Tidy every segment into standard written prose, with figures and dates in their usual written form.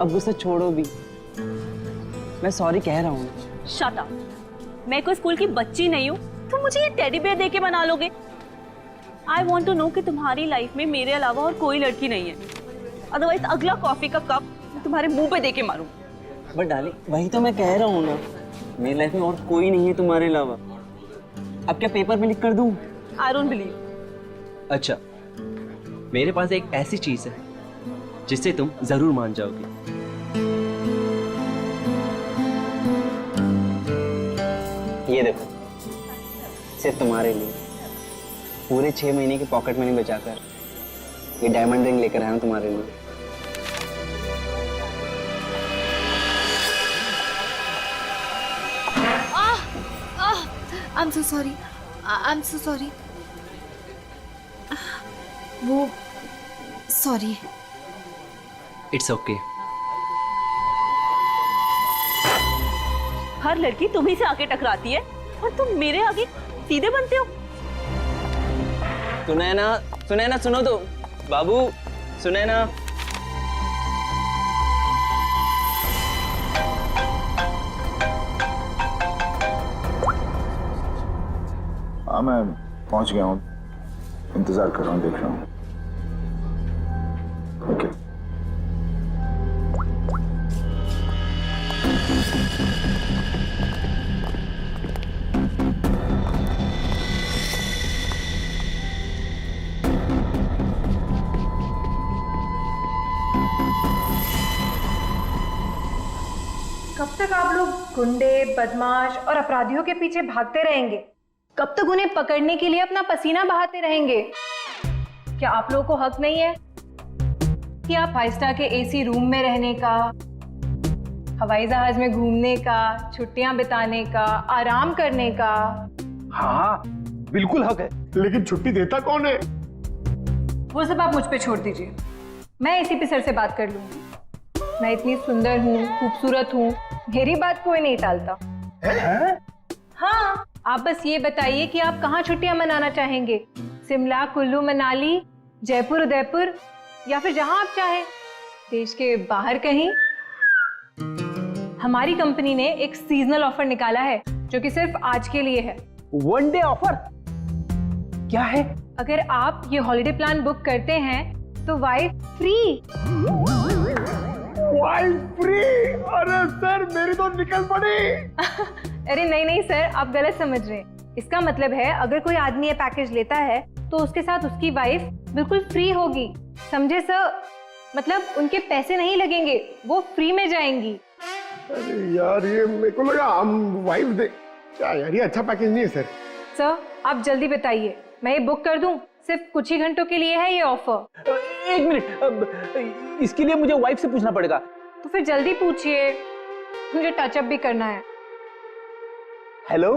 अब गुस्सा छोड़ो भी, मैं सॉरी कह रहा हूँ। Shut up. मैं कोई स्कूल की बच्ची नहीं हूँ, तुम मुझे ये टेडी बेयर देके मना लोगे? आई वॉन्ट टू नो कि तुम्हारी लाइफ में मेरे अलावा और कोई लड़की नहीं है, अदरवाइज अगला कॉफी का कप मैं तुम्हारे मुंह पे देके मारूं। बट डार्लिंग वही तो मैं कह रहा हूँ ना, मेरी लाइफ में और कोई नहीं है तुम्हारे अलावा। अब क्या पेपर पे लिख कर दूं? I don't believe. अच्छा, मेरे पास एक ऐसी चीज है जिससे तुम जरूर मान जाओगी। ये देखो, सिर्फ तुम्हारे लिए पूरे 6 महीने की पॉकेट मनी बचाकर ये डायमंड रिंग लेकर आया हूं तुम्हारे लिए। I'm so sorry. I'm so sorry. वो सॉरी। It's okay. हर लड़की तुम्ही से आके टकराती है और तुम मेरे आगे सीधे बनते हो। सुनैना, सुनैना सुनो तो, बाबू सुनैना। हाँ मैं पहुंच गया हूँ, इंतजार कर रहा हूँ, देख रहा हूँ। ओके। कब तक आप लोग गुंडे, बदमाश और अपराधियों के पीछे भागते रहेंगे? कब तक उन्हें पकड़ने के लिए अपना पसीना बहाते रहेंगे? क्या आप लोगों को हक नहीं है कि आप 5 स्टार के एसी रूम में रहने का, हवाई जहाज में घूमने का, छुट्टियां बिताने का, आराम करने का? हाँ बिल्कुल हक है, लेकिन छुट्टी देता कौन है? वो सब आप मुझ पे छोड़ दीजिए, मैं एसीपी सर से बात कर लूंगी। मैं इतनी सुंदर हूँ, खूबसूरत हूँ, मेरी बात कोई नहीं टालता। हाँ, आप बस ये बताइए कि आप कहाँ छुट्टियां मनाना चाहेंगे? शिमला, कुल्लू, मनाली, जयपुर, उदयपुर, या फिर जहां आप चाहें, देश के बाहर कहीं। हमारी कंपनी ने एक सीजनल ऑफर निकाला है जो कि सिर्फ आज के लिए है। वन डे ऑफर क्या है? अगर आप ये हॉलिडे प्लान बुक करते हैं तो वाइफ फ्री। Wife free? अरे सर मेरी तो निकल पड़ी। अरे नहीं नहीं सर, आप गलत समझ रहे हैं। इसका मतलब है अगर कोई आदमी ये पैकेज लेता है तो उसके साथ उसकी वाइफ बिल्कुल फ्री होगी, समझे सर? मतलब उनके पैसे नहीं लगेंगे, वो फ्री में जाएंगी। अरे यार ये मेरे को लगा हम वाइफ दे। क्या यार, ये अच्छा पैकेज नहीं है सर। सर आप जल्दी बताइए, मैं ये बुक कर दूं? सिर्फ कुछ ही घंटों के लिए है ये ऑफर। एक मिनट, इसके लिए मुझे वाइफ से पूछना पड़ेगा। तो फिर जल्दी पूछिए, मुझे टचअप भी करना है। Hello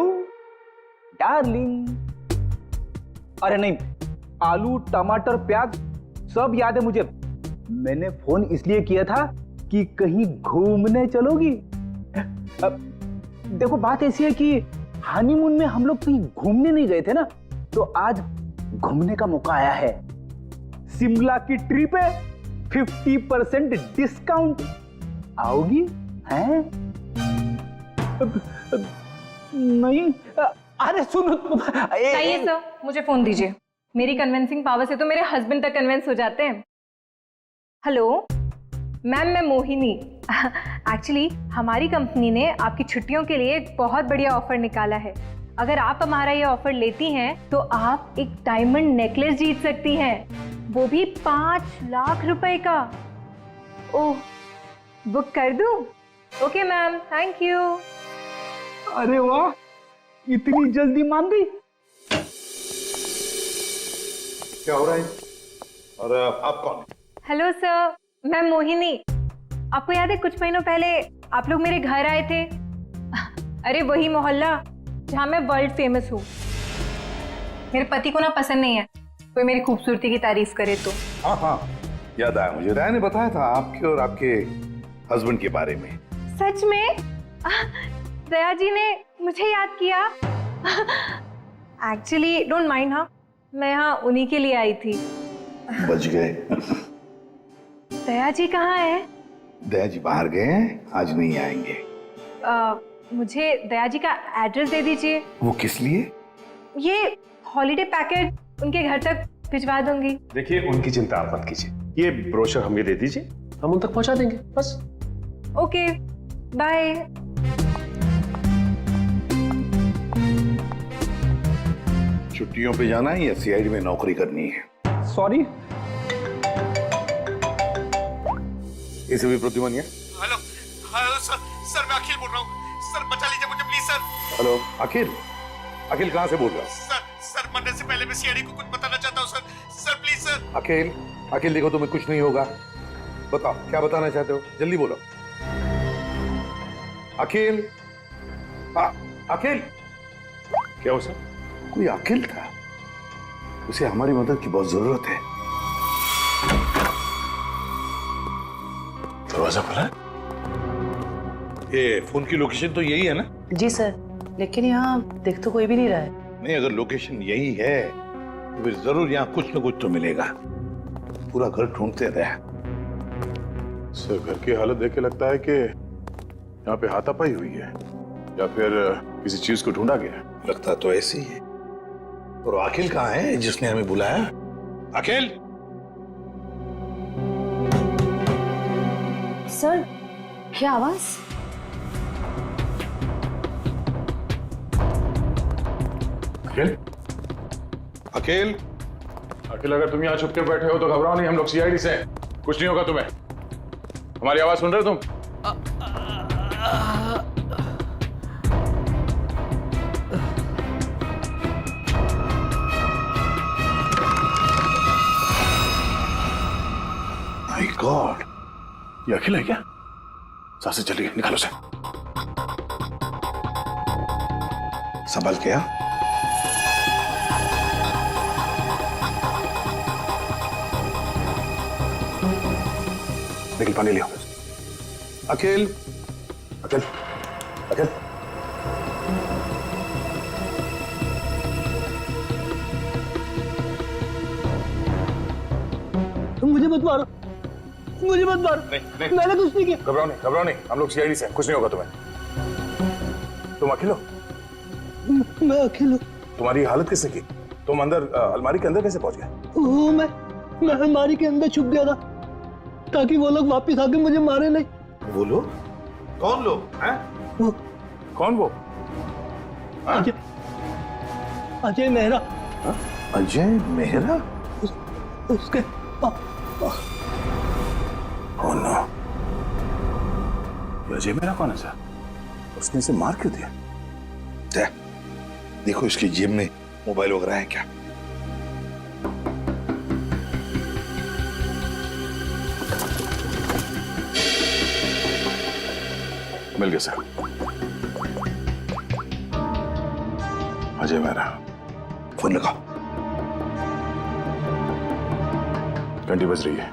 darling. अरे नहीं, आलू, टमाटर, प्याज सब याद है मुझे। मैंने फोन इसलिए किया था कि कहीं घूमने चलोगी? देखो बात ऐसी है कि हनीमून में हम लोग कहीं घूमने नहीं गए थे ना, तो आज घूमने का मौका आया है। शिमला की ट्रिप है, 50% डिस्काउंट। आओगी? हैं? नहीं, अरे सुनो। चाहिए सर, मुझे फोन दीजिए। मेरी कन्विंसिंग पावर से तो मेरे हस्बैंड तक कन्विंस हो जाते हैं। हेलो मैम, मैं मोहिनी। एक्चुअली हमारी कंपनी ने आपकी छुट्टियों के लिए एक बहुत बढ़िया ऑफर निकाला है। अगर आप हमारा ये ऑफर लेती हैं तो आप एक डायमंड नेकलेस जीत सकती हैं, वो भी 5 लाख रुपए का। ओह, बुक कर दूं? Okay ma'am, thank you. अरे वाह, इतनी जल्दी मान गई। क्या हो रहा है? और आप कौन? हेलो सर, मैं मोहिनी। आपको याद है कुछ महीनों पहले आप लोग मेरे घर आए थे? अरे वही मोहल्ला जहां मैं वर्ल्ड फेमस हूँ। मेरे पति को ना पसंद नहीं है कोई मेरी खूबसूरती की तारीफ करे तो। हाँ हाँ याद आया मुझे, राय ने बताया था आपके और आपके हस्बैंड के बारे में। सच में? दया जी ने मुझे याद किया। एक्चुअली डोंट माइंड, हाँ मैं यहाँ उन्हीं के लिए आई थी। बच गए। दया जी कहाँ है? दया जी बाहर गए हैं, आज नहीं आएंगे। मुझे दया जी का एड्रेस दे दीजिए। वो किस लिए? ये हॉलीडे पैकेट उनके घर तक भिजवा दूंगी। देखिए, उनकी चिंता आप मत कीजिए, ये ब्रोशर हमें दे दीजिए, हम उन तक पहुंचा देंगे बस। Okay, bye. छुट्टियों पे जाना है या सीआईडी में नौकरी करनी है? सॉरी। इसे भी प्रतिमन है। हेलो हेलो सर, सर मैं अखिल बोल रहा हूँ, सर बचा लीजिए मुझे प्लीज सर। हेलो अखिल, अखिल कहाँ से बोल रहा हूँ? सर मरने से पहले मैं सीआईडी को कुछ बताना चाहता हूँ सर प्लीज सर। अखिल, अखिल देखो तुम्हें कुछ नहीं होगा, बताओ क्या बताना चाहते हो, जल्दी बोलो। अखिल, अखिल। क्या हो सर? कोई अखिल था, उसे हमारी मदद की बहुत जरूरत है। दरवाजा खुला है? ये फोन की लोकेशन तो यही है ना? जी सर, लेकिन यहाँ दिख तो कोई भी नहीं रहा है। नहीं, अगर लोकेशन यही है तो फिर जरूर यहाँ कुछ न कुछ तो मिलेगा। पूरा घर ढूंढते रहे। सर, घर की हालत देख के लगता है कि यहाँ पे हाथापाई हुई है या फिर किसी चीज को ढूंढा गया है। लगता तो ऐसे ही है। और अखिल कहाँ है जिसने हमें बुलाया? अखिल! सर, क्या आवाज? अखिल? अखिल! अखिल, अगर तुम यहाँ छुप के बैठे हो तो घबराओ नहीं, हम लोग सीआईडी से हैं, कुछ नहीं होगा तुम्हें। हमारी आवाज सुन रहे हो तुम? माय गॉड, ये अखिल है क्या? सांसें चली गई, निकालो से। संभल गया। निकल, पानी लियो। अखिल! अखिल, अखिल। मुझे मत मारो, मुझे मत मारो। नहीं, मैंने कुछ नहीं किया। घबराओ नहीं, हम लोग सीआईडी से हैं, कुछ नहीं होगा तुम्हें। तुम अखिल हो? मैं अखिल हूँ। तुम्हारी हालत किसने की? तुम अंदर अलमारी के अंदर कैसे पहुंच गए? वो मैं अलमारी के अंदर छुप गया था ताकि वो लोग वापस आके मुझे मारे नहीं। वो लोग? कौन लोग हैं? वो कौन वो? अजय, अजय मेहरा। अजय मेहरा? उसके Oh no. ये अजय मेरा कौन है सर? उसने इसे मार क्यों दिया? देखो इसकी जेब में मोबाइल वगैरह है क्या? मिल गया सर। अजय मेरा। फोन लगाओ। घंटी बज रही है,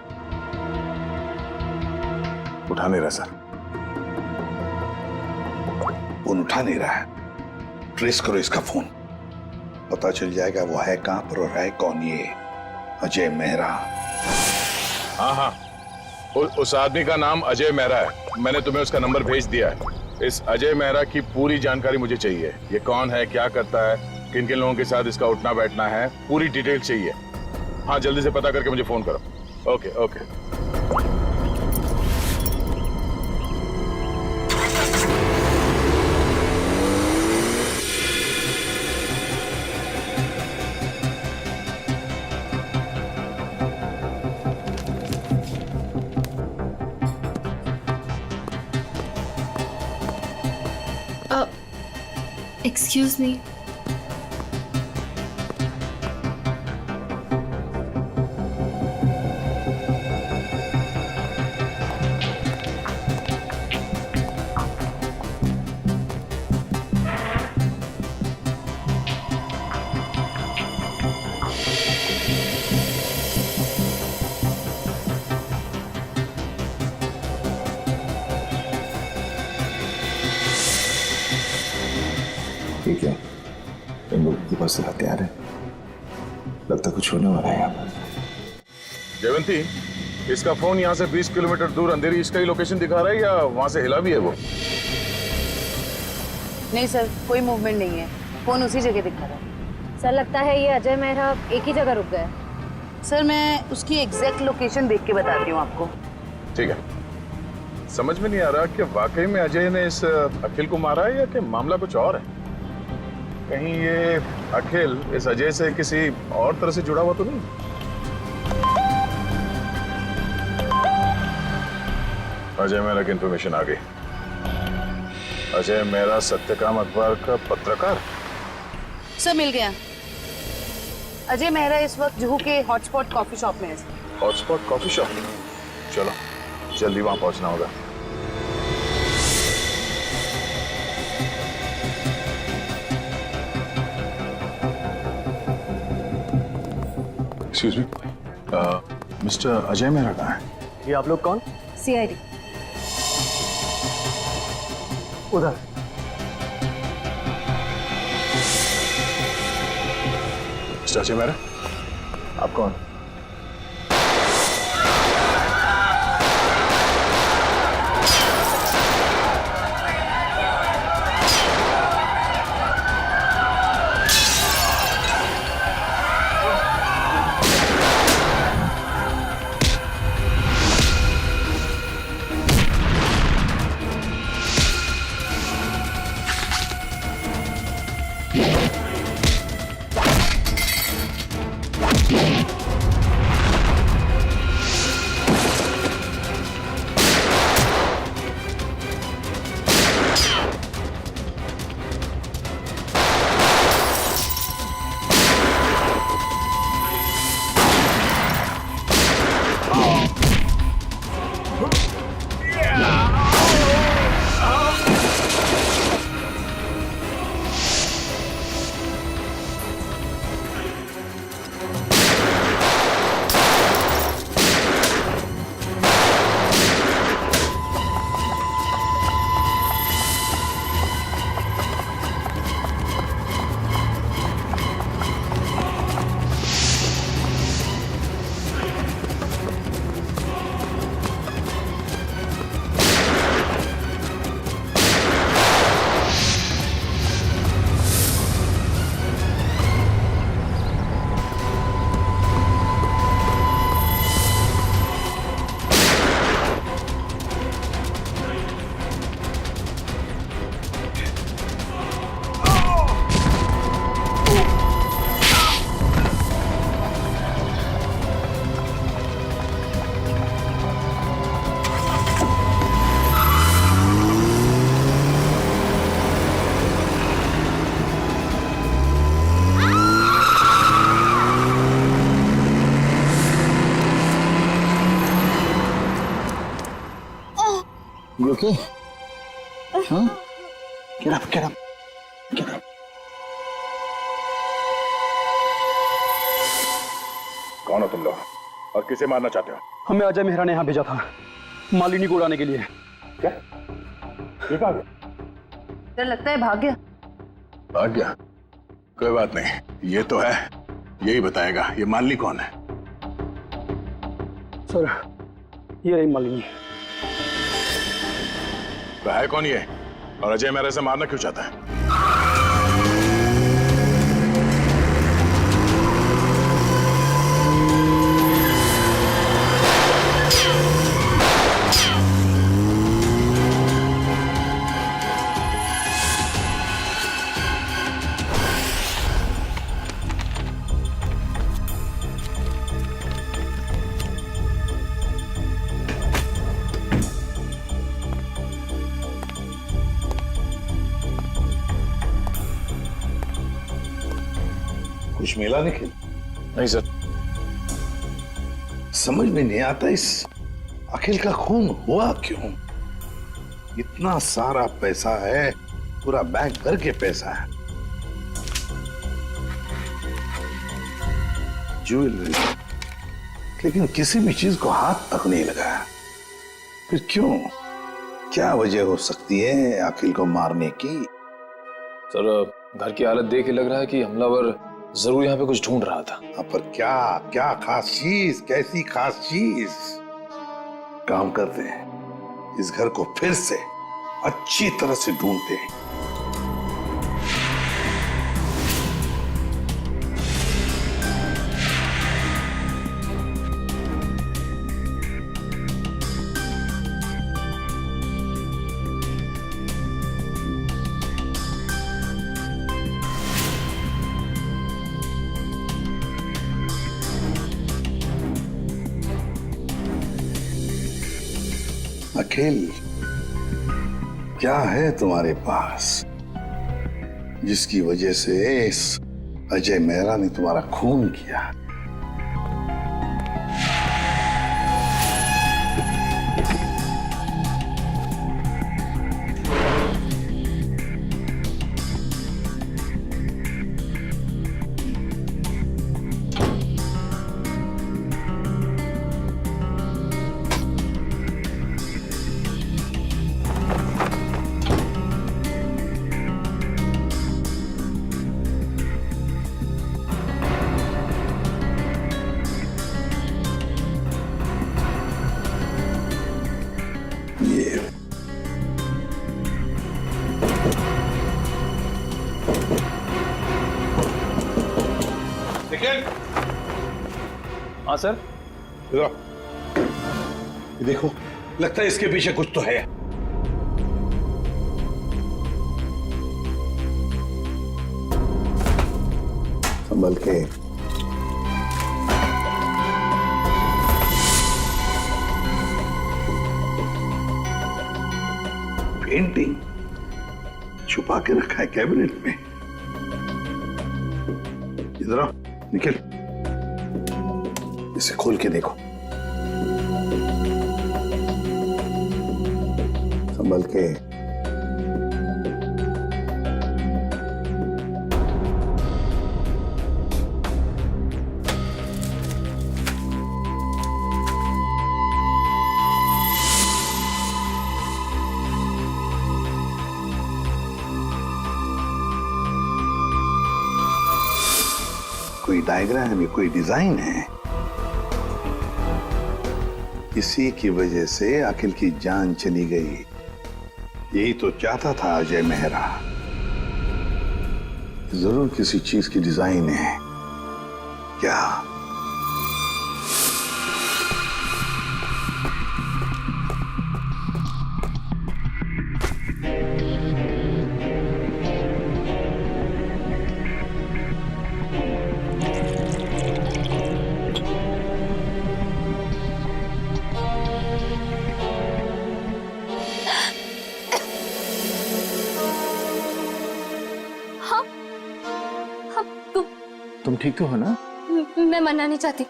उठा नहीं रहा सर। फोन उठा नहीं रहा है, ट्रेस करो इसका फोन, पता चल जाएगा वो है कहां पर और है कौन ये अजय मेहरा। हाँ, उस आदमी का नाम अजय मेहरा है, मैंने तुम्हें उसका नंबर भेज दिया है। इस अजय मेहरा की पूरी जानकारी मुझे चाहिए। ये कौन है, क्या करता है, किन किन लोगों के साथ इसका उठना बैठना है, पूरी डिटेल चाहिए। हाँ, जल्दी से पता करके मुझे फोन करो। Okay okay. Excuse me. ठीक है, इन लोगों के पास हथियार है, लगता कुछ होने वाला है यहाँ पर। जयवंती, इसका फोन यहाँ से 20 किलोमीटर दूर अंधेरी इसका ही लोकेशन दिखा रहा है या वहां से हिला भी है वो? नहीं सर, कोई मूवमेंट नहीं है, फोन उसी जगह दिखा रहा है। सर लगता है ये अजय मेहरा एक ही जगह रुक गए। सर मैं उसकी एग्जैक्ट लोकेशन देख के बताती हूँ आपको। ठीक है, समझ में नहीं आ रहा कि वाकई में अजय ने इस अखिल को मारा है या कि मामला कुछ और है। कहीं ये अखिल इस अजय से किसी और तरह से जुड़ा हुआ तो नहीं? अजय मेहरा की इंफॉर्मेशन आ गई। अजय मेहरा सत्यकाम अखबार का पत्रकार। सर मिल गया। अजय मेहरा इस वक्त जुहू के हॉटस्पॉट कॉफी शॉप में है। हॉटस्पॉट कॉफी शॉप, चलो जल्दी वहां पहुंचना होगा। Excuse me, mister Ajay Mehra कहाँ है? ये आप लोग कौन? सीआईडी। उधर। मिस्टर अजय मेहरा, आप कौन? You okay? Huh? Get up, get up, get up. कौन हो तुम लोग और किसे मारना चाहते हो? हमें अजय मेहरा ने यहाँ भेजा था मालिनी को उड़ाने के लिए। क्या? ये कहाँ गया? सर लगता है भाग गया। भाग गया? कोई बात नहीं, ये तो है, यही बताएगा ये मालिनी कौन है। सर ये रही मालिनी। तो है कौन ये और अजय मेहरा से मारना क्यों चाहता है? कुछ मिला निखिल? नहीं सर। समझ में नहीं आता इस अखिल का खून हुआ क्यों? इतना सारा पैसा है, पूरा बैंक भर के पैसा है, ज्वेलरी, लेकिन किसी भी चीज को हाथ तक नहीं लगाया। फिर क्यों? क्या वजह हो सकती है अखिल को मारने की? सर घर की हालत देख के लग रहा है कि हमलावर जरूर यहाँ पे कुछ ढूंढ रहा था। पर क्या क्या खास चीज, कैसी खास चीज? काम करते हैं, इस घर को फिर से अच्छी तरह से ढूंढते हैं। अखिल, क्या है तुम्हारे पास जिसकी वजह से इस अजय मेहरा ने तुम्हारा खून किया? ये निखिल, हाँ सर। इधर आओ। ये देखो, लगता है इसके पीछे कुछ तो है। संभल के। पेंटिंग छुपा के रखा है कैबिनेट में। इधर आओ निखिल, इसे खोल के देखो। संभल के। कोई डायग्राम है, कोई डिजाइन है। इसी की वजह से अखिल की जान चली गई। यही तो चाहता था अजय मेहरा। जरूर किसी चीज की डिजाइन है। क्या? तुम ठीक तो हो ना? मैं मरना नहीं चाहती,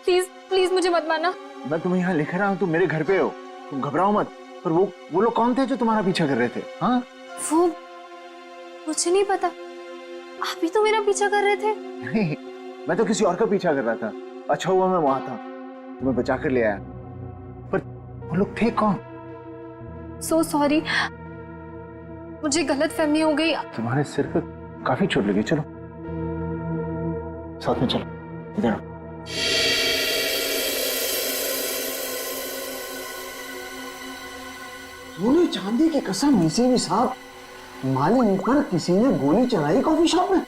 प्लीज प्लीज मुझे मत मारना। मैं तुम्हें यहाँ लिख रहा हूँ, तुम मेरे घर पे हो, तुम घबराओ मत। पर वो लोग कौन थे जो तुम्हारा पीछा कर रहे थे? हाँ, वो मुझे नहीं पता, आप ही तो मेरा पीछा कर रहे थे। नहीं, मैं तो किसी और का पीछा कर रहा था। अच्छा हुआ मैं वहां था, तुम्हें बचा कर ले आया। पर वो लोग थे कौन? सो सॉरी, मुझे गलत फहमी हो गई। तुम्हारे सिर पे काफी चोट लगी। चलो साथ में चलो। इधर आओ। सोने चांदी की कसम, इसे भी साहब, मालिक पर किसी ने गोली चलाई कॉफी शॉप में।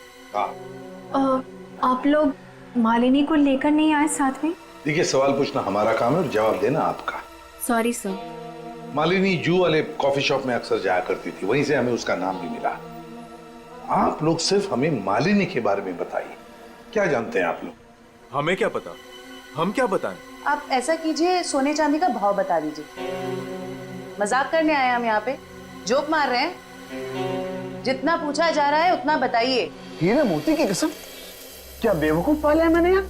आप लोग मालिनी को लेकर नहीं आए साथ में? देखिए, सवाल पूछना हमारा काम है और जवाब देना आपका। Sorry sir. मालिनी जू वाले कॉफी शॉप में अक्सर जाया करती थी, वहीं से हमें उसका नाम भी मिला। आप लोग सिर्फ हमें मालिनी के बारे में बताइए, क्या जानते हैं आप लोग? हमें क्या पता, हम क्या बताएं? आप ऐसा कीजिए, सोने चांदी का भाव बता दीजिए। मजाक करने आए हम यहाँ पे, जोक मार रहे हैं? जितना पूछा जा रहा है उतना बताइए। हीरे मोती की कसम, क्या बेवकूफ पाले हैं मैंने यार।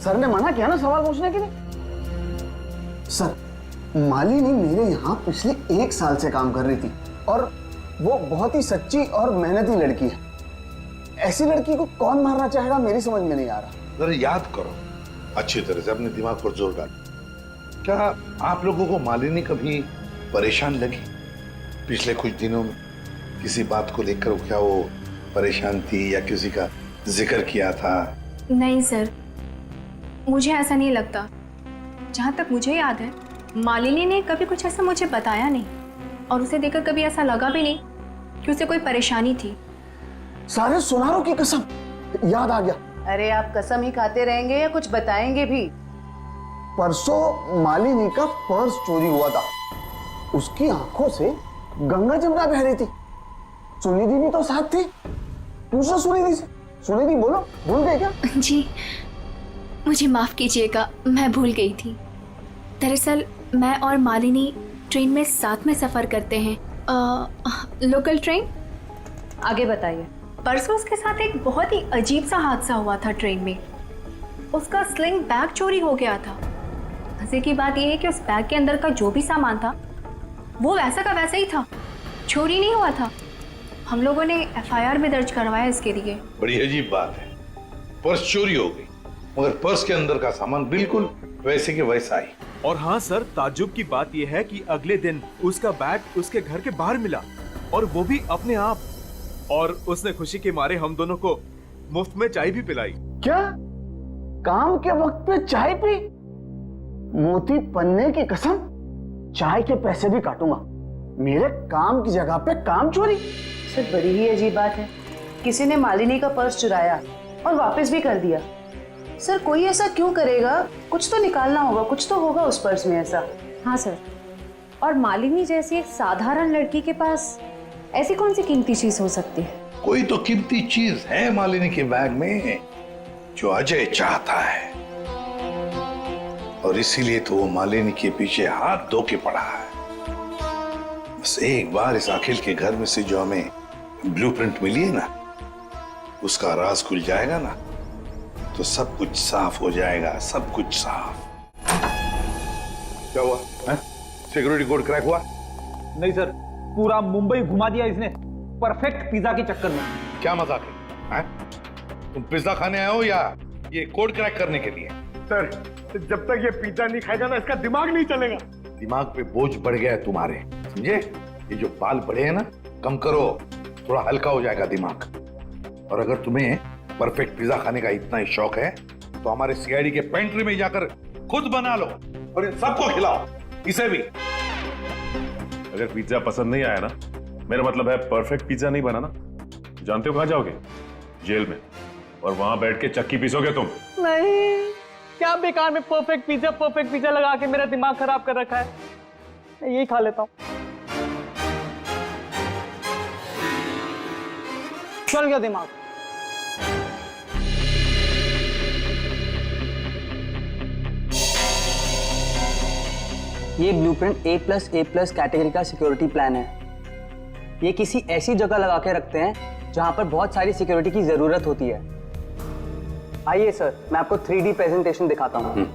सर ने मना किया ना सवाल पूछने के लिए। सर, मालिनी मेरे यहाँ पिछले 1 साल से काम कर रही थी और वो बहुत ही सच्ची और मेहनती लड़की है। ऐसी लड़की को कौन मारना चाहेगा, मेरी समझ में नहीं आ रहा। जरा याद करो अच्छी तरह से, अपने दिमाग पर जोर डालो। क्या आप लोगों को मालिनी कभी परेशान लगी पिछले कुछ दिनों में? किसी बात को लेकर क्या वो परेशान थी या किसी का जिक्र किया था? नहीं सर, मुझे ऐसा नहीं लगता। जहाँ तक मुझे याद है, मालिनी ने कभी कुछ ऐसा मुझे बताया नहीं और उसे देखकर कभी ऐसा लगा भी नहीं कि उसे कोई परेशानी थी। सारे सुनारों की कसम, याद आ गया। अरे आप कसम ही खाते रहेंगे या कुछ बताएंगे भी? परसों मालिनी का पर्स चोरी हुआ था। उसकी आंखों से गंगा जमुना बह रही थी। सुनिधि भी तो साथ थी। पूछो सुनिधि से। सुनिधि बोलो, भूल गए क्या? जी मुझे माफ कीजिएगा, मैं भूल गई थी। दरअसल मैं और मालिनी ट्रेन में साथ में सफर करते हैं, लोकल ट्रेन। आगे बताइए। परसों उसके साथ एक बहुत ही अजीब सा हादसा हुआ था ट्रेन में। उसका स्लिंग बैग चोरी हो गया था। मजे की बात यह है कि उस बैग के अंदर का जो भी सामान था वो वैसा का वैसा ही था, चोरी नहीं हुआ था। हम लोगों ने एफआईआर भी दर्ज करवाया इसके लिए। बड़ी अजीब बात है, पर्स चोरी हो गई मगर पर्स के अंदर का सामान बिल्कुल वैसे के वैसा ही। और हाँ सर, ताज्जुब की बात यह है कि अगले दिन उसका बैग उसके घर के बाहर मिला और वो भी अपने आप। और उसने खुशी के मारे हम दोनों को मुफ्त में चाय भी पिलाई। क्या? काम के वक्त पे चाय पी? मोती पन्ने की कसम, चाय के पैसे भी काटूंगा। मेरे काम की जगह पे काम चोरी? सर बड़ी ही अजीब बात है, किसी ने मालिनी का पर्स चुराया और वापस भी कर दिया। सर कोई ऐसा क्यों करेगा? कुछ तो निकालना होगा, कुछ तो होगा उस पर्स में ऐसा। हाँ सर, और मालिनी जैसी एक साधारण लड़की के पास ऐसी कौन सी कीमती चीज हो सकती है? कोई तो कीमती चीज है मालिनी के बैग में जो अजय चाहता है और इसीलिए तो वो मालिनी के पीछे हाथ धो के पड़ा है। बस एक बार इस अखिल के घर में से जो हमें ब्लूप्रिंट मिली है ना, उसका राज खुल जाएगा ना, तो सब कुछ साफ हो जाएगा, सब कुछ साफ। क्या हुआ? सिक्योरिटी कोड क्रैक हुआ? नहीं सर, पूरा मुंबई घुमा दिया इसने परफेक्ट पिज्जा के चक्कर में। क्या मजाक है? तुम पिज्जा खाने आए हो या ये कोड क्रैक करने के लिए? सर जब तक ये पिज्जा नहीं खाएगा ना, इसका दिमाग नहीं चलेगा। दिमाग पे बोझ बढ़ गया है तुम्हारे, समझे? ये जो बाल बढ़े हैं ना, कम करो, थोड़ा हल्का हो जाएगा दिमाग। और अगर तुम्हें परफेक्ट पिज्जा खाने का इतना ही शौक है तो हमारे सीआईडी के पेंट्री में जाकर खुद बना लो और इन सबको खिलाओ, इसे भी। अगर पिज्जा पसंद नहीं आया ना, मेरा मतलब है परफेक्ट पिज्जा नहीं बना ना, जानते हो कहाँ जाओगे? जेल में। और वहां बैठ के चक्की पीसोगे तुम। नहीं, क्या बेकार में परफेक्ट पिज्जा लगा के मेरा दिमाग खराब कर रखा है। मैं यही खा लेता हूँ। चल गया दिमाग। ये ब्लूप्रिंट A+A+ कैटेगरी का सिक्योरिटी प्लान है। ये किसी ऐसी जगह लगा के रखते हैं जहां पर बहुत सारी सिक्योरिटी की जरूरत होती है। आइए सर, मैं आपको 3D प्रेजेंटेशन दिखाता हूं।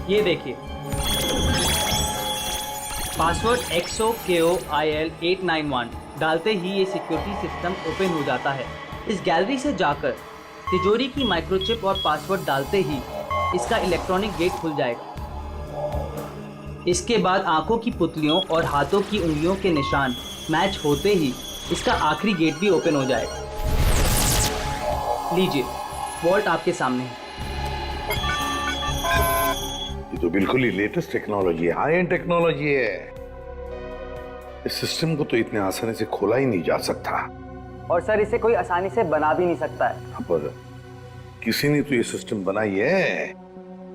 ये देखिए, पासवर्ड XOKOIL891 डालते ही ये सिक्योरिटी सिस्टम ओपन हो जाता है। इस गैलरी से जाकर तिजोरी की माइक्रोचिप और पासवर्ड डालते ही इसका इलेक्ट्रॉनिक गेट खुल जाएगा। इसके बाद आंखों की पुतलियों और हाथों की उंगलियों के निशान मैच होते ही इसका आखिरी गेट भी ओपन हो जाएगा। लीजिए, वॉल्ट आपके सामने है। ये तो बिल्कुल ही लेटेस्ट टेक्नोलॉजी है, हाई एंड टेक्नोलॉजी है। इस सिस्टम को तो इतने आसानी से खोला ही नहीं जा सकता। और सर इसे कोई आसानी से बना भी नहीं सकता है। पर किसी ने तो ये सिस्टम बनाई है।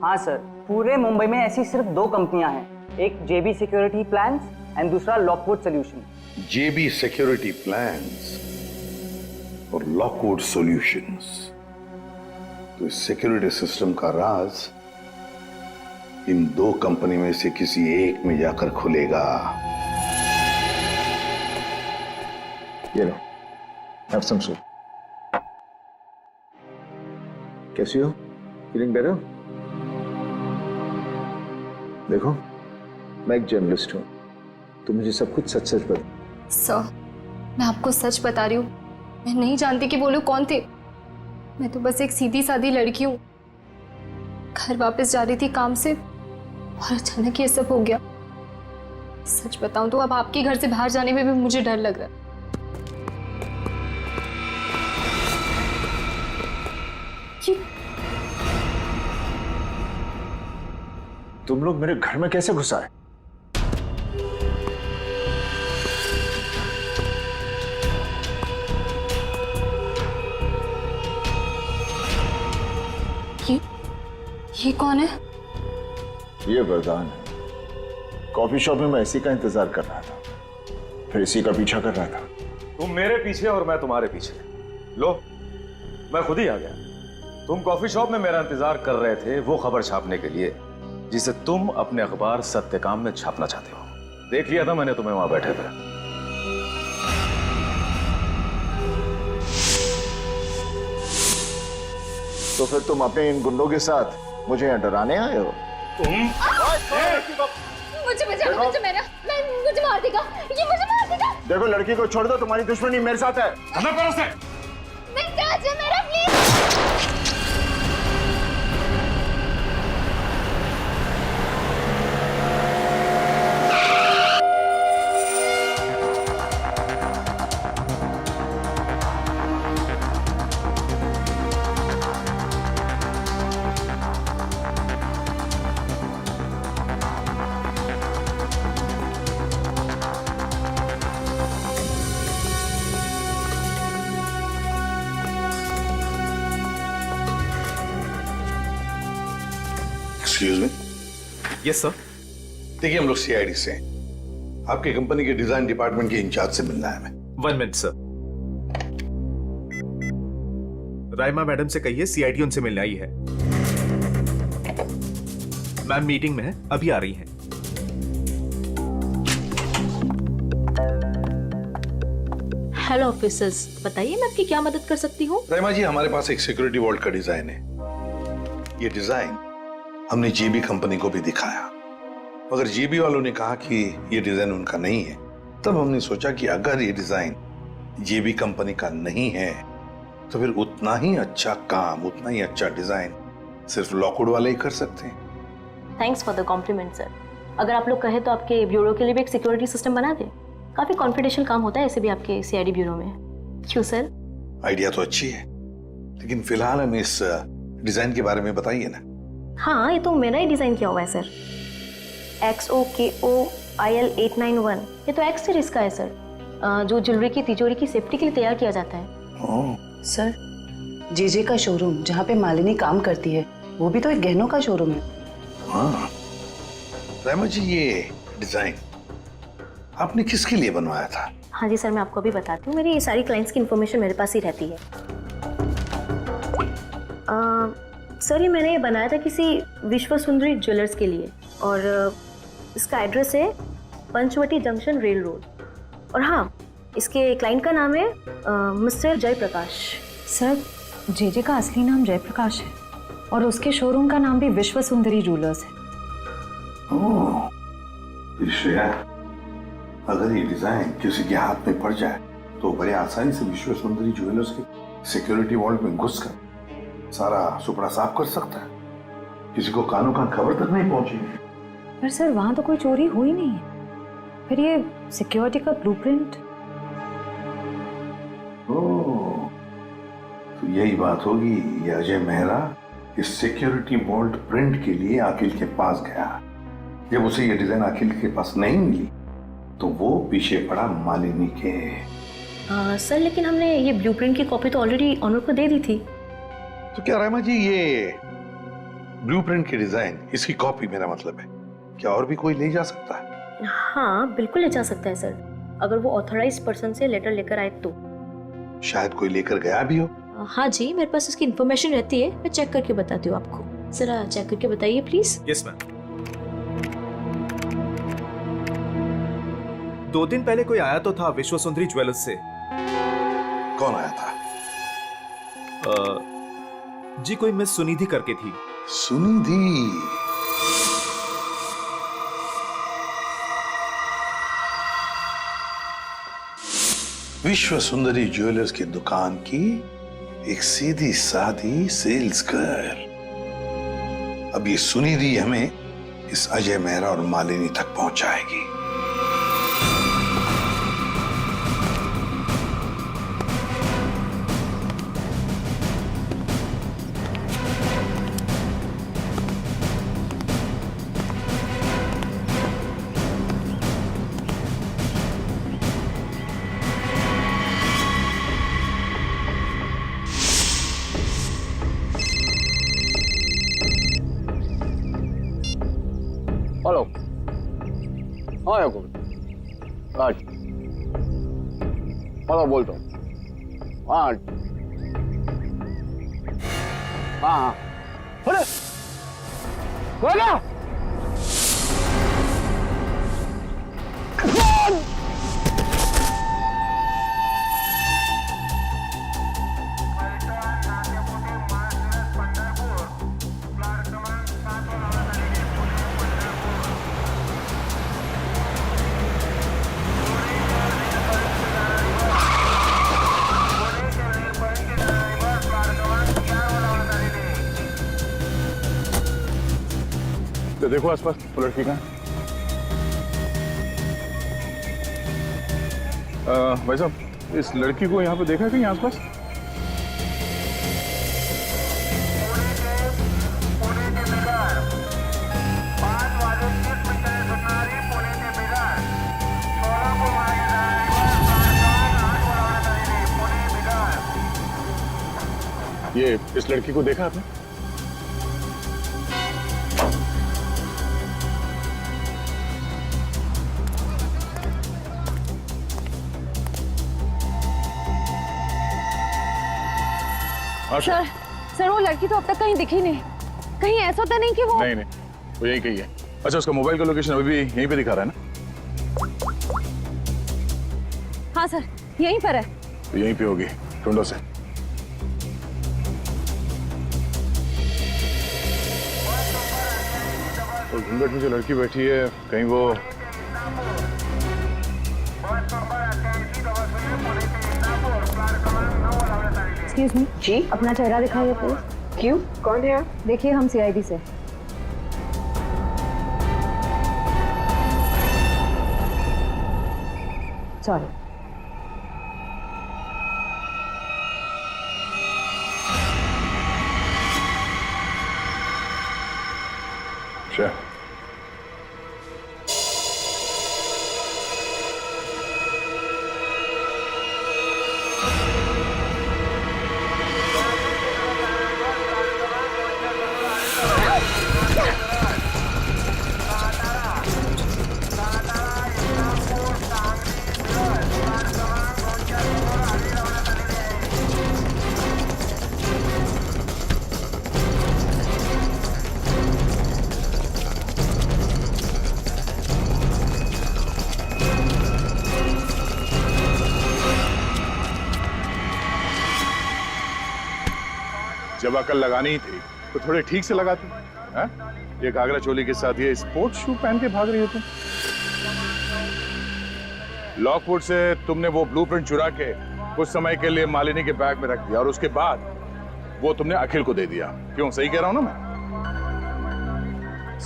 हाँ सर, पूरे मुंबई में ऐसी सिर्फ 2 कंपनियां हैं, एक JB सिक्योरिटी प्लान्स एंड दूसरा Lockwood solution. JB security plans और लॉकवुड सॉल्यूशंस। तो इस सिक्योरिटी सिस्टम का राज इन 2 कंपनी में से किसी एक में जाकर खुलेगा। ये लो, have some soup. कैसी हो? Feeling better? देखो, मैं एक जर्नलिस्ट हूँ, तो मुझे सब कुछ सच सच बता। सर, मैं आपको सच बता रही हूँ, मैं नहीं जानती कि वो लोग कौन थे। मैं तो बस एक सीधी सादी लड़की हूँ। घर वापस जा रही थी काम से और अचानक ये सब हो गया। सच बताऊं तो अब आपके घर से बाहर जाने में भी मुझे डर लग रहा है। तुम लोग मेरे घर में कैसे घुस आए? ये कौन है? ये वरदान है। कॉफी शॉप में मैं इसी का इंतजार कर रहा था, फिर इसी का पीछा कर रहा था। तुम मेरे पीछे और मैं तुम्हारे पीछे। लो, मैं खुद ही आ गया। तुम कॉफी शॉप में मेरा इंतजार कर रहे थे वो खबर छापने के लिए जिसे तुम अपने अखबार सत्यकाम में छापना चाहते हो। देख लिया था मैंने तुम्हें वहां बैठे थे। तो फिर तुम अपने इन गुंडों के साथ मुझे यहाँ डराने आए हो? मुझे मार देगा, ये मुझे मार देगा। देखो, लड़की को छोड़ दो, तुम्हारी दुश्मनी मेरे साथ है। मेरा please. Excuse me. Yes sir. देखिए, हम लोग सीआईडी से हैं। आपकी कंपनी के डिजाइन डिपार्टमेंट के इंचार्ज से मिलना है हमें। 1 मिनट सर। राइमा मैडम से कहिए सीआईडी उनसे मिलने आई है। मैम मीटिंग में है, अभी आ रही हैं। हेलो ऑफिसर्स, बताइए मैं आपकी क्या मदद कर सकती हूँ? रहमा जी, हमारे पास एक सिक्योरिटी वॉल्ट का डिजाइन है। ये डिजाइन हमने जेबी कंपनी को भी दिखाया, मगर जेबी वालों ने कहा कि ये डिजाइन उनका नहीं है। तब हमने सोचा कि अगर ये डिजाइन जेबी कंपनी का नहीं है तो फिर उतना ही अच्छा काम, उतना ही अच्छा डिजाइन सिर्फ लॉकवुड वाले ही कर सकते हैं। Thanks for the compliment sir. अगर आप लोग कहें तो आपके ब्यूरो के लिए भी एक सिक्योरिटी सिस्टम बना दें। काफी कॉन्फिडेंशियल काम होता है ऐसे भी आपके सीआईडी ब्यूरो में। क्यों सर? आइडिया तो अच्छी है, लेकिन फिलहाल हमें इस डिजाइन के बारे में बताइए ना। हाँ, ये तो मेरा ही डिजाइन किया हुआ है सर। XOKOIL891, ये तो एक्स सीरीज का है सर, जो ज्वेलरी की तिजोरी की सेफ्टी के लिए तैयार किया जाता है। सर, जेजे का शोरूम जहाँ पे मालिनी काम करती है वो भी तो एक गहनों का शोरूम है। हाँ रहमा जी, ये डिजाइन आपने किसके लिए बनवाया था? हाँ जी सर, मैं आपको अभी बताती हूँ। मेरी सारी क्लाइंट्स की इन्फॉर्मेशन मेरे पास ही रहती है। सर, ये मैंने बनाया था किसी विश्व सुंदरी ज्वेलर्स के लिए, और इसका एड्रेस है पंचवटी जंक्शन रेल रोड। और हाँ, इसके क्लाइंट का नाम है मिस्टर जयप्रकाश। सर, जेजे का असली नाम जयप्रकाश है और उसके शोरूम का नाम भी विश्व सुंदरी ज्वेलर्स है। ओह, श्रेया, अगर ये डिजाइन किसी के हाथ में पड़ जाए तो बड़े आसानी से विश्व सुंदरी ज्वेलर्स के सिक्योरिटी वॉल्ट में घुसकर सारा सुपड़ा साफ कर सकता है। किसी को कानों कान खबर तक नहीं पहुंचेगी। पर सर, वहां तो कोई चोरी हुई नहीं है। फिर ये सिक्योरिटी का ब्लूप्रिंट। ओह, तो यही बात होगी। ये अजय मेहरा इस सिक्योरिटी वॉल्ट प्रिंट के लिए अखिल के पास गया। जब उसे ये डिजाइन अखिल के पास नहीं मिली तो वो पीछे पड़ा मालिनी के। सर, लेकिन हमने ये ब्लूप्रिंट की कॉपी तो ऑलरेडी ऑनर को दे दी थी। तो क्या रहमा जी, ये ब्लूप्रिंट की डिजाइन, इसकी कॉपी मेरा मतलब है, क्या और भी कोई ले जा सकता है? हाँ, बिल्कुल ले जा सकता है सर, अगर वो ऑथराइज्ड पर्सन से लेटर लेकर आए तो। शायद कोई लेकर गया भी हो। हाँ जी, मेरे पास उसकी इन्फॉर्मेशन रहती है, मैं चेक करके बताती हूँ आपको। जरा चेक करके बताइए प्लीज। Yes ma'am. 2 दिन पहले कोई आया तो था विश्व सुंदरी ज्वेलर्स से। कौन आया था? जी, कोई मिस सुनिधि करके थी। सुनिधि? विश्व सुंदरी ज्वेलर्स की दुकान की एक सीधी सादी सेल्स गर्ल। अब ये सुनिधि हमें इस अजय मेहरा और मालिनी तक पहुंचाएगी। हाँ याकूब, आज हेलो बोलता हूँ। हाँ हाँ अरे बोला तो देखो आसपास वो लड़की कहाँ है? भाई साहब, इस लड़की को यहाँ पे देखा है कहीं आसपास? ये इस लड़की को देखा आपने? सर सर वो लड़की तो अब तक कहीं दिखी नहीं। कहीं ऐसा तो नहीं कि वो नहीं वो यही कही है। अच्छा, उसका मोबाइल का लोकेशन अभी भी यहीं पे दिखा रहा है ना? हाँ सर यहीं पर है। तो यहीं पे होगी, ढूंढो से। तो घूंघट में जो लड़की बैठी है कहीं वो एक्सक्यूज मी जी, अपना चेहरा दिखाइए प्लीज। क्यों, कौन है आप? देखिए हम CID से। सॉरी। Sure. जब अकल लगानी ही थी तो थोड़े ठीक से लगाते हैं? ये घाघरा चोली के साथ ये स्पोर्ट्स शू पहन के भाग रही हो तुम। लॉकवुड से तुमने वो ब्लूप्रिंट चुरा के कुछ समय के लिए मालिनी के बैग में रख दिया और उसके बाद वो तुमने अखिल को दे दिया। क्यों, सही कह रहा हूं ना मैं?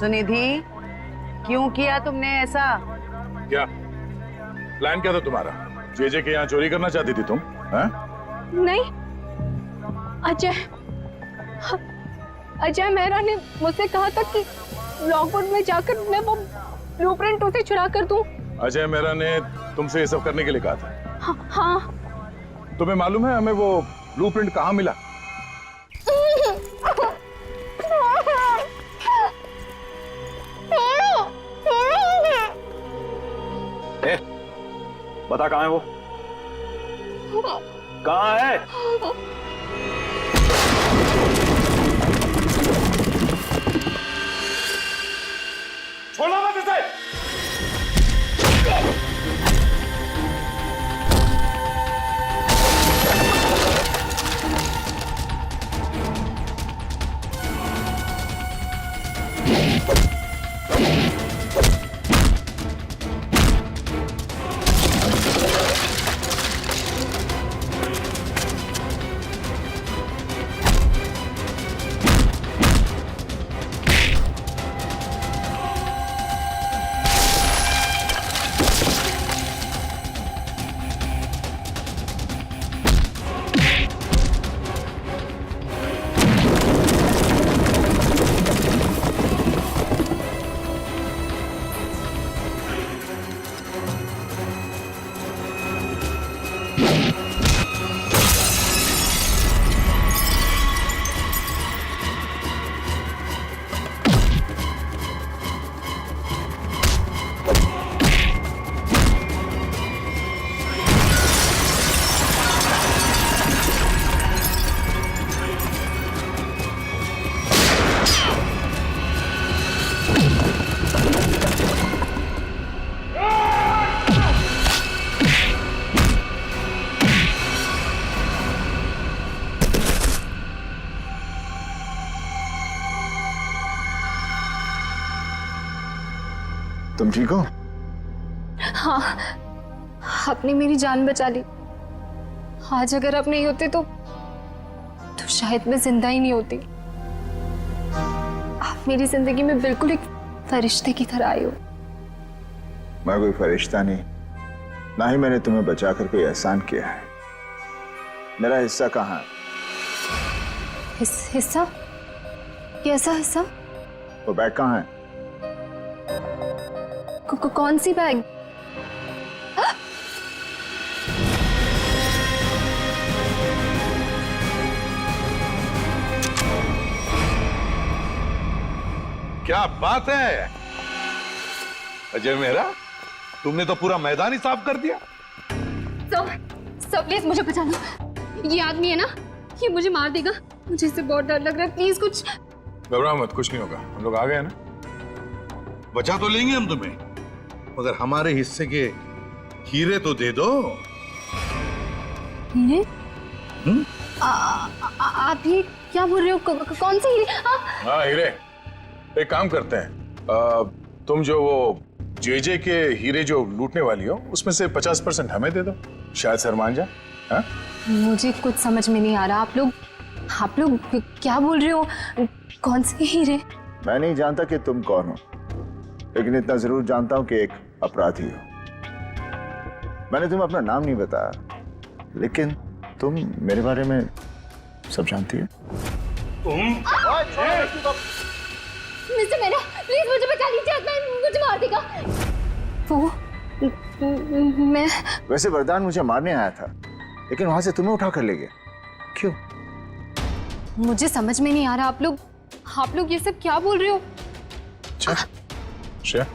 सुनिधि, क्यों किया तुमने ऐसा? क्या प्लान क्या था तुम्हारा? जेजे के यहाँ चोरी करना चाहती थी तुम? नहीं, अजय मेहरा ने मुझसे कहा था कि लॉकवुड में जाकर मैं वो ब्लूप्रिंट उसे चुरा कर दूं। अजय मेहरा ने तुमसे ये सब करने के लिए कहा था? हाँ। तुम्हें मालूम है हमें वो ब्लूप्रिंट कहाँ मिला? बता कहाँ है वो? कहाँ है? छोड़ो मत इसे! तुम ठीक हो? हाँ, आपने मेरी जान बचा ली। आज अगर आप नहीं होते तो शायद मैं जिंदा ही नहीं होती। आप मेरी जिंदगी में बिल्कुल एक फरिश्ते की तरह आए हो। मैं कोई फरिश्ता नहीं, ना ही मैंने तुम्हें बचाकर कोई एहसान किया है। मेरा हिस्सा कहाँ है? हिस्सा? कैसा हिस्सा? वो बैग कहाँ है? कौन सी बैग? क्या बात है अजय मेहरा, तुमने तो पूरा मैदान ही साफ कर दिया। सब प्लीज मुझे बचा लो। ये आदमी है ना, ये मुझे मार देगा। मुझे इससे बहुत डर लग रहा है। प्लीज कुछ। घबराओ मत, कुछ नहीं होगा। हम लोग आ गए ना। बचा तो लेंगे हम तुम्हें, मगर हमारे हिस्से के हीरे तो दे दो। हीरे? आप ये क्या बोल रहे हो? कौन से हीरे? हाँ हीरे। एक काम करते हैं, तुम जो वो जेजे के हीरे जो लूटने वाली हो उसमें से 50% हमें दे दो, शायद सर मान जाए। हाँ? मुझे कुछ समझ में नहीं आ रहा। आप लोग क्या बोल रहे हो? कौन से हीरे? मैं नहीं जानता कि तुम कौन हो, लेकिन इतना जरूर जानता हूं कि एक अपराधी हो। मैंने तुम्हें अपना नाम नहीं बताया, लेकिन तुम मेरे बारे में सब जानती हो। मिस्टर मेरा, प्लीज मुझे बचा लीजिए, मुझे मार देगा वो। मैं वैसे वरदान मुझे मारने आया था, लेकिन वहां से तुम्हें उठा कर ले गया। क्यों? मुझे समझ में नहीं आ रहा। आप लोग ये सब क्या बोल रहे हो? श्रेया,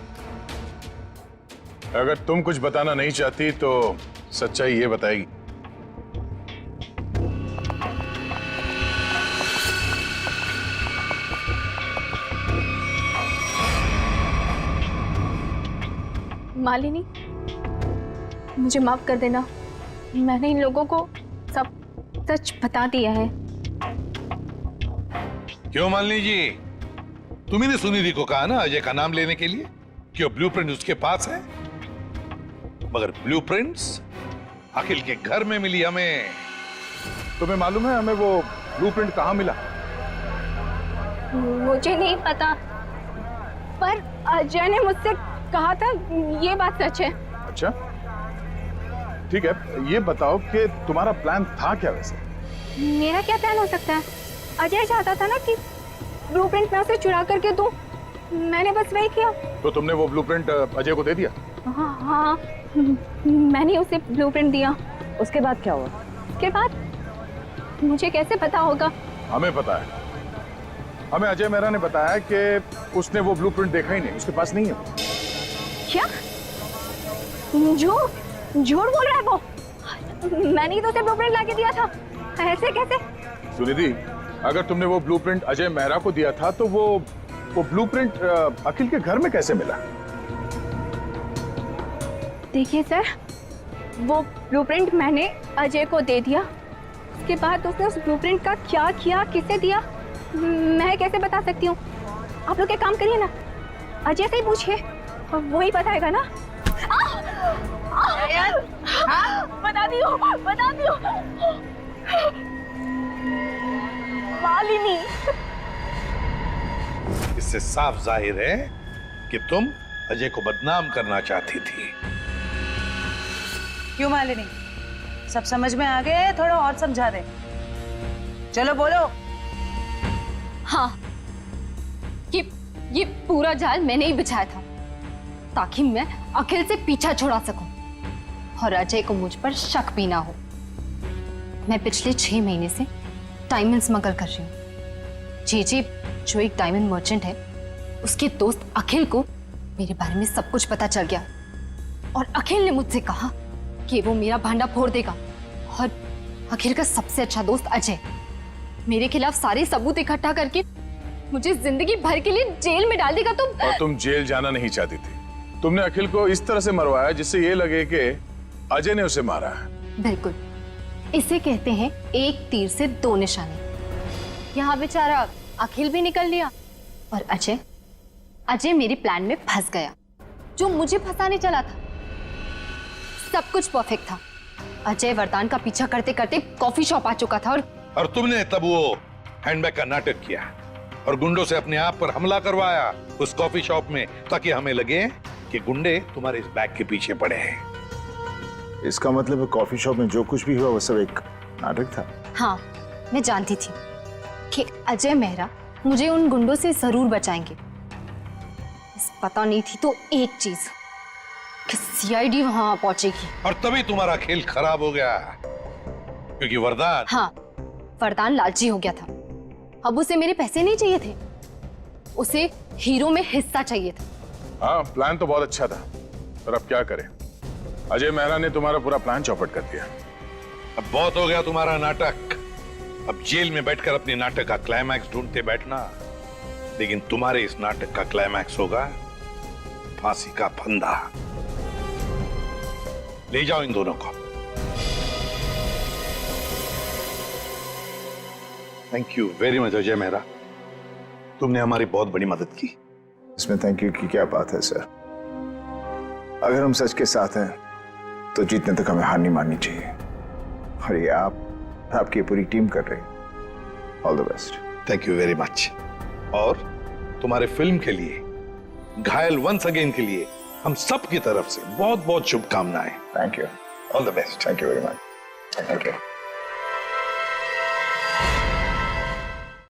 अगर तुम कुछ बताना नहीं चाहती तो सच्चाई ये बताएगी। मालिनी, मुझे माफ कर देना। मैंने इन लोगों को सब सच बता दिया है। क्यों मालिनी जी, तुम्ही ने सुनिधि को कहा ना अजय का नाम लेने के लिए, क्यों ब्लूप्रिंट उसके पास है, मगर ब्लूप्रिंट्स अखिल के घर में मिली हमें। तुम्हें मालूम है हमें वो ब्लूप्रिंट कहाँ मिला? मुझे नहीं पता, पर अजय ने मुझसे कहा था। ये बात सच है। अच्छा ठीक है, ये बताओ कि तुम्हारा प्लान था क्या वैसे? मेरा क्या प्लान हो सकता है? अजय चाहता था ना कि ब्लूप्रिंट मैं उसे चुरा करके दूं। मैंने बस वही किया। तो तुमने वो ब्लूप्रिंट अजय को दे दिया? हाँ, मैंने उसे ब्लूप्रिंट दिया। उसके बाद क्या हुआ? उसके बाद मुझे कैसे पता होगा? हमें पता है। हमें अजय मेहरा ने बताया कि उसने वो ब्लूप्रिंट देखा ही नहीं, उसके पास नहीं है। क्या? झूठ बोल रहा है वो। मैंने ही तो उसे ब्लूप्रिंट लाके दिया था। ऐसे कैसे? सुनिधि, अगर तुमने वो ब्लूप्रिंट अजय मेहरा को दिया था तो वो ब्लूप्रिंट अखिल के घर में कैसे मिला? देखिए सर, वो ब्लूप्रिंट मैंने अजय को दे दिया। उसके बाद उसने उस ब्लूप्रिंट का क्या किया, किसे दिया, मैं कैसे बता सकती हूँ? आप लोग एक काम करिए ना, अजय से ही पूछिए, वही बताएगा ना। बता दियो। मालिनी, इससे साफ जाहिर है कि तुम अजय को बदनाम करना चाहती थी। क्यों मालिनी, सब समझ में आ गए? थोड़ा और समझा दे। चलो बोलो। हाँ, ये पूरा जाल मैंने ही बिछाया था ताकि मैं अखिल से पीछा छुड़ा सकूं और अजय को मुझ पर शक भी ना हो। मैं पिछले 6 महीने से डायमंड स्मगल कर रही हूँ। जेजे जो एक डायमंड मर्चेंट है, उसके दोस्त अखिल को मेरे बारे में सब कुछ पता चल गया और अखिल ने मुझसे कहा कि वो मेरा भांडा फोड़ देगा। और अखिल का सबसे अच्छा दोस्त अजय मेरे खिलाफ सारे सबूत इकट्ठा करके मुझे जिंदगी भर के लिए जेल में डाल देगा। और तुम जेल जाना नहीं चाहती थी। तुमने अखिल को इस तरह से मरवाया जिससे ये लगे कि अजय ने उसे मारा है। बिल्कुल, इसे कहते हैं एक तीर से 2 निशाने। यहाँ बेचारा अखिल भी निकल लिया और अजय मेरे प्लान में फंस गया। जो मुझे फंसाने चला था। सब कुछ परफेक्ट था। अजय वरदान का पीछा करते करते कॉफी शॉप आ चुका था और तुमने तब वो हैंडबैग का नाटक किया और गुंडों से अपने आप पर हमला करवाया उस कॉफी शॉप में, ताकि हमें लगे कि गुंडे तुम्हारे इस बैग के पीछे पड़े हैं। इसका मतलब कॉफी शॉप में जो कुछ भी हुआ वो सब एक नाटक था। हाँ, मैं जानती थी कि अजय मेहरा मुझे उन गुंडों से जरूर बचाएंगे। बस पता नहीं थी तो एक चीज कि सीआईडी वहां पहुंचेगी। और तभी तुम्हारा खेल खराब हो गया, क्योंकि वरदान, हाँ, वरदान लालची हो गया था। अब उसे मेरे पैसे नहीं चाहिए थे, उसे हीरो में हिस्सा चाहिए था। हाँ, प्लान तो बहुत अच्छा था, पर अब क्या करें? अजय मेहरा ने तुम्हारा पूरा प्लान चौपट कर दिया। अब बहुत हो गया तुम्हारा नाटक। अब जेल में बैठकर अपने नाटक का क्लाइमैक्स ढूंढते बैठना, लेकिन तुम्हारे इस नाटक का क्लाइमैक्स होगा फांसी का फंदा। ले जाओ इन दोनों को। Thank you very much Ajay Mehra, तुमने हमारी बहुत बड़ी मदद की। इसमें थैंक यू की क्या बात है सर? अगर हम सच के साथ हैं तो जीतने तक हमें हार नहीं माननी चाहिए। और ये आपकी पूरी टीम कर रही है। All the best. Thank you very much. और तुम्हारे फिल्म के लिए, घायल वंस अगेन के लिए हम सब की तरफ से बहुत बहुत शुभकामनाएं। Thank you. All the best. Thank you very much. Thank you.